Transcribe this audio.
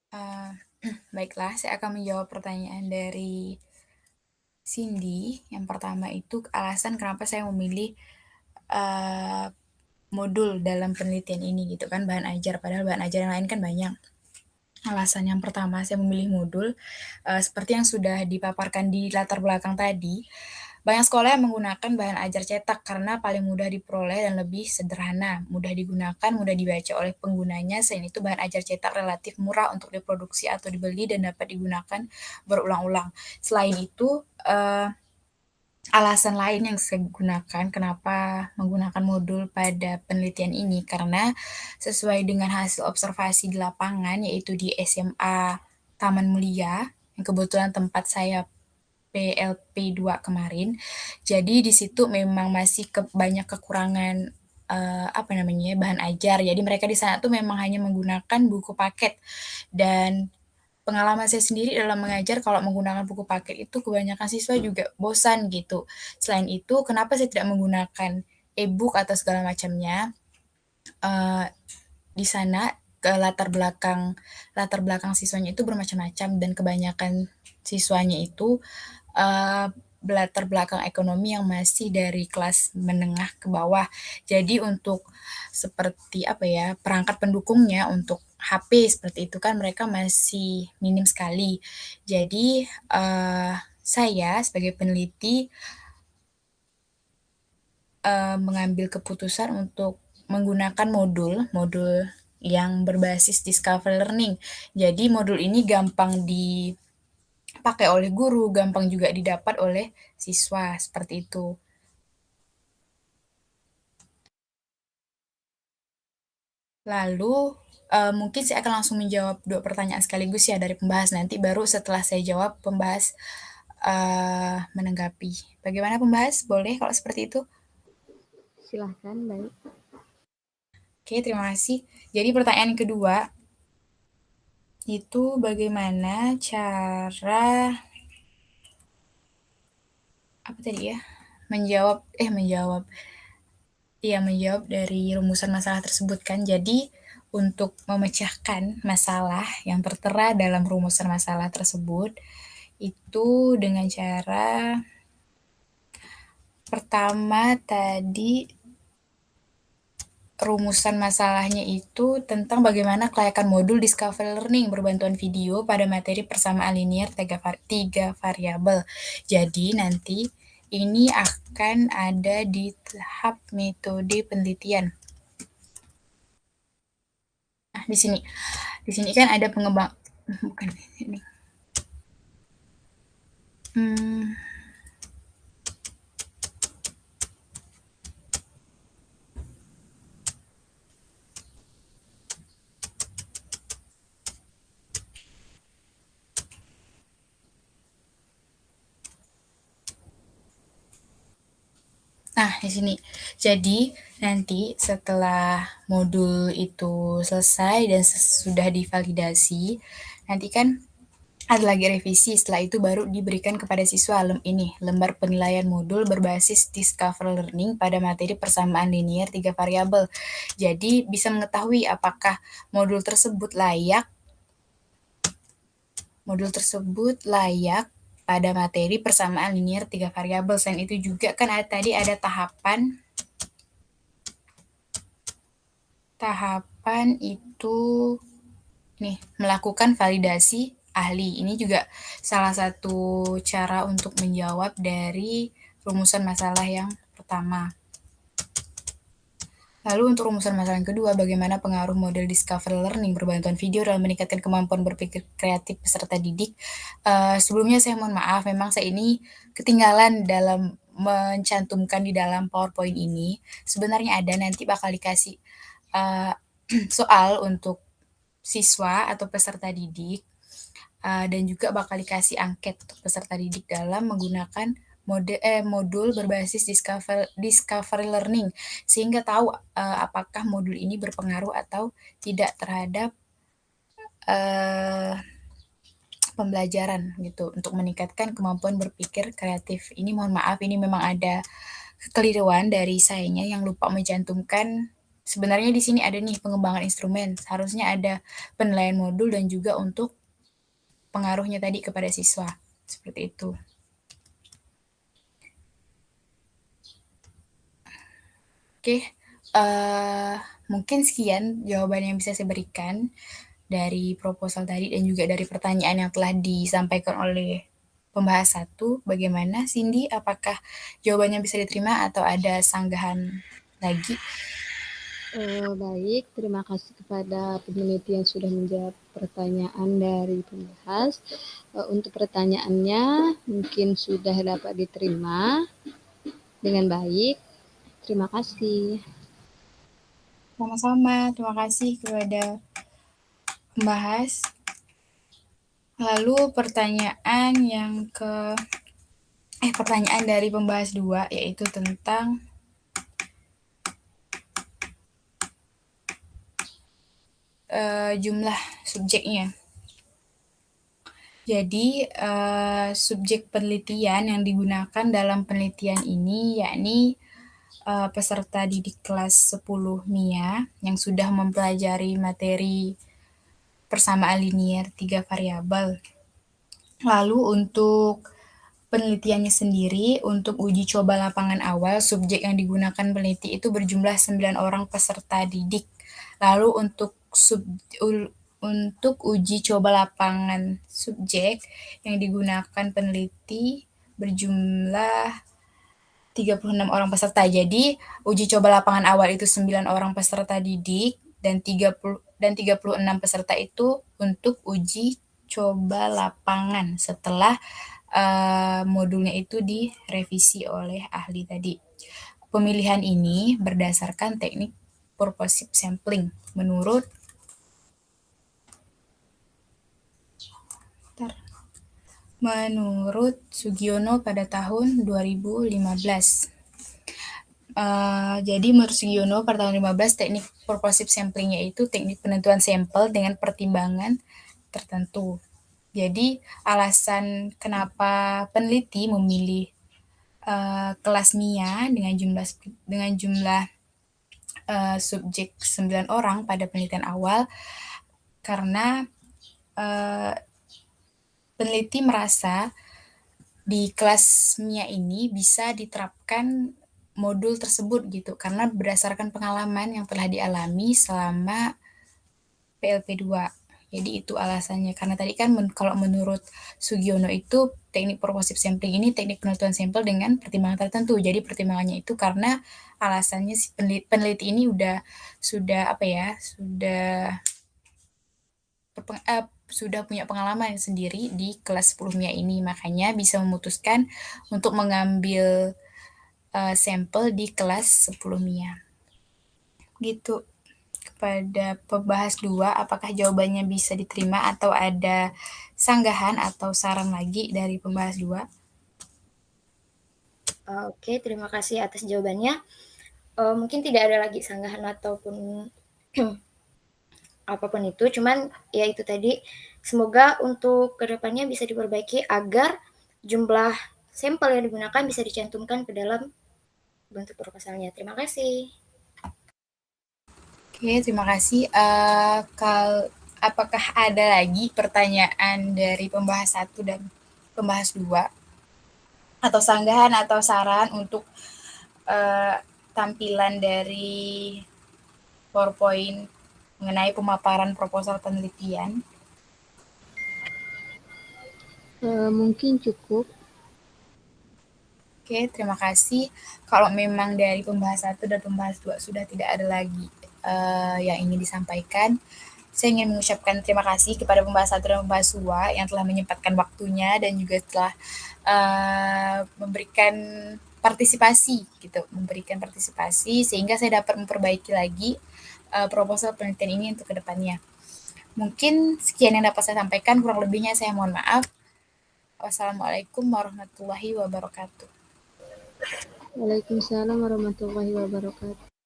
Eee, Baiklah, saya akan menjawab pertanyaan dari Cindy. Yang pertama itu alasan kenapa saya memilih, eee, modul dalam penelitian ini gitu kan, bahan ajar, padahal bahan ajar yang lain kan banyak. Alasan yang pertama saya memilih modul, seperti yang sudah dipaparkan di latar belakang tadi, banyak sekolah yang menggunakan bahan ajar cetak karena paling mudah diperoleh dan lebih sederhana, mudah digunakan, mudah dibaca oleh penggunanya. Selain itu, bahan ajar cetak relatif murah untuk diproduksi atau dibeli dan dapat digunakan berulang-ulang. Selain itu, alasan lain yang saya gunakan kenapa menggunakan modul pada penelitian ini, karena sesuai dengan hasil observasi di lapangan, yaitu di SMA Taman Mulia, yang kebetulan tempat saya PLP 2 kemarin. Jadi di situ memang masih banyak kekurangan, apa namanya, bahan ajar. Jadi mereka di sana tuh memang hanya menggunakan buku paket dan pengalaman saya sendiri dalam mengajar kalau menggunakan buku paket itu kebanyakan siswa juga bosan gitu. Selain itu, kenapa saya tidak menggunakan e-book atau segala macamnya, eee, di sana latar belakang siswanya itu bermacam-macam dan kebanyakan siswanya itu, berlatar belakang ekonomi yang masih dari kelas menengah ke bawah. Jadi untuk seperti apa ya, perangkat pendukungnya untuk HP seperti itu kan mereka masih minim sekali. Jadi, saya sebagai peneliti, mengambil keputusan untuk menggunakan modul yang berbasis discovery learning. Jadi modul ini gampang dipakai oleh guru, gampang juga didapat oleh siswa, seperti itu. Lalu, mungkin saya akan langsung menjawab 2 pertanyaan sekaligus ya dari pembahas, nanti baru setelah saya jawab pembahas, menanggapi. Bagaimana pembahas, boleh kalau seperti itu? Silahkan, baik. Oke, terima kasih. Jadi pertanyaan yang kedua, itu bagaimana cara apa tadi ya, menjawab iya, menjawab dari rumusan masalah tersebut kan. Jadi, untuk memecahkan masalah yang tertera dalam rumusan masalah tersebut, itu dengan cara pertama tadi rumusan masalahnya itu tentang bagaimana kelayakan modul Discovery Learning berbantuan video pada materi persamaan linear tiga variabel. Jadi nanti ini akan ada di tahap metode penelitian. Nah, di sini. Di sini kan ada pengembang bukan ini. Hmm, nah, di sini. Jadi, nanti setelah modul itu selesai dan sudah divalidasi, nanti kan ada lagi revisi, setelah itu baru diberikan kepada siswa lembar penilaian modul berbasis Discover Learning pada materi persamaan linear tiga variabel. Jadi bisa mengetahui apakah modul tersebut layak pada materi persamaan linear tiga variabel. Selain itu juga kan tadi ada tahapan itu nih melakukan validasi ahli. Ini juga salah satu cara untuk menjawab dari rumusan masalah yang pertama. Lalu untuk rumusan masalah yang kedua, bagaimana pengaruh model discovery learning berbantuan video dalam meningkatkan kemampuan berpikir kreatif peserta didik. Sebelumnya saya mohon maaf, memang saya ini ketinggalan dalam mencantumkan di dalam PowerPoint ini. Sebenarnya ada, nanti bakal dikasih uh, soal untuk siswa atau peserta didik, dan juga bakal dikasih angket untuk peserta didik dalam menggunakan modul berbasis discovery learning, sehingga tahu apakah modul ini berpengaruh atau tidak terhadap uh, pembelajaran gitu untuk meningkatkan kemampuan berpikir kreatif. Ini mohon maaf, ini memang ada kekeliruan dari sayanya yang lupa mencantumkan sebenarnya di sini ada nih pengembangan instrumen, seharusnya ada penilaian modul dan juga untuk pengaruhnya tadi kepada siswa, seperti itu. Oke, mungkin sekian jawaban yang bisa saya berikan dari proposal tadi dan juga dari pertanyaan yang telah disampaikan oleh pembahas 1. Bagaimana Cindy, apakah jawabannya bisa diterima atau ada sanggahan lagi? Baik, terima kasih kepada peneliti yang sudah menjawab pertanyaan dari pembahas. Untuk pertanyaannya mungkin sudah dapat diterima dengan baik. Terima kasih. Sama-sama, terima kasih kepada pembahas. Lalu pertanyaan dari pembahas 2, yaitu tentang jumlah subjeknya. Jadi, subjek penelitian yang digunakan dalam penelitian ini yakni peserta didik kelas 10 MIA yang sudah mempelajari materi persamaan linier 3 variabel. Lalu untuk penelitiannya sendiri, untuk uji coba lapangan awal, subjek yang digunakan peneliti itu berjumlah 9 orang peserta didik. Lalu untuk uji coba lapangan subjek yang digunakan peneliti berjumlah 36 orang peserta. Jadi, uji coba lapangan awal itu 9 orang peserta didik dan 36 peserta itu untuk uji coba lapangan setelah modulnya itu direvisi oleh ahli tadi. Pemilihan ini berdasarkan teknik purposive sampling menurut Sugiono pada tahun 2015. Jadi menurut Sugiono pada tahun 2015 teknik purposive sampling yaitu teknik penentuan sampel dengan pertimbangan tertentu. Jadi alasan kenapa peneliti memilih kelas MIA dengan jumlah subjek 9 orang pada penelitian awal karena peneliti merasa di kelas MIA ini bisa diterapkan modul tersebut gitu karena berdasarkan pengalaman yang telah dialami selama PLP 2. Jadi itu alasannya. Karena tadi kan kalau menurut Sugiono itu teknik purposive sampling ini teknik penentuan sampel dengan pertimbangan tertentu. Jadi pertimbangannya itu karena alasannya si peneliti ini sudah punya pengalaman sendiri di kelas 10 MIA ini. Makanya bisa memutuskan untuk mengambil sampel di kelas 10 MIA. Gitu. Pada pembahas 2, apakah jawabannya bisa diterima atau ada sanggahan atau saran lagi dari pembahas 2? Oke, terima kasih atas jawabannya. Mungkin tidak ada lagi sanggahan ataupun apapun itu, cuman ya itu tadi, semoga untuk kedepannya bisa diperbaiki agar jumlah sampel yang digunakan bisa dicantumkan ke dalam bentuk proposalnya. Terima kasih. Oke, terima kasih. Apakah ada lagi pertanyaan dari pembahas 1 dan pembahas 2? Atau sanggahan atau saran untuk tampilan dari PowerPoint mengenai pemaparan proposal penelitian? Mungkin cukup. Oke, terima kasih. Kalau memang dari pembahas 1 dan pembahas 2 sudah tidak ada lagi yang ingin disampaikan, saya ingin mengucapkan terima kasih kepada pembahas 1 dan pembahas 2 yang telah menyempatkan waktunya dan juga telah memberikan partisipasi sehingga saya dapat memperbaiki lagi proposal penelitian ini untuk kedepannya. Mungkin sekian yang dapat saya sampaikan, kurang lebihnya saya mohon maaf. Wassalamualaikum warahmatullahi wabarakatuh. Waalaikumsalam warahmatullahi wabarakatuh.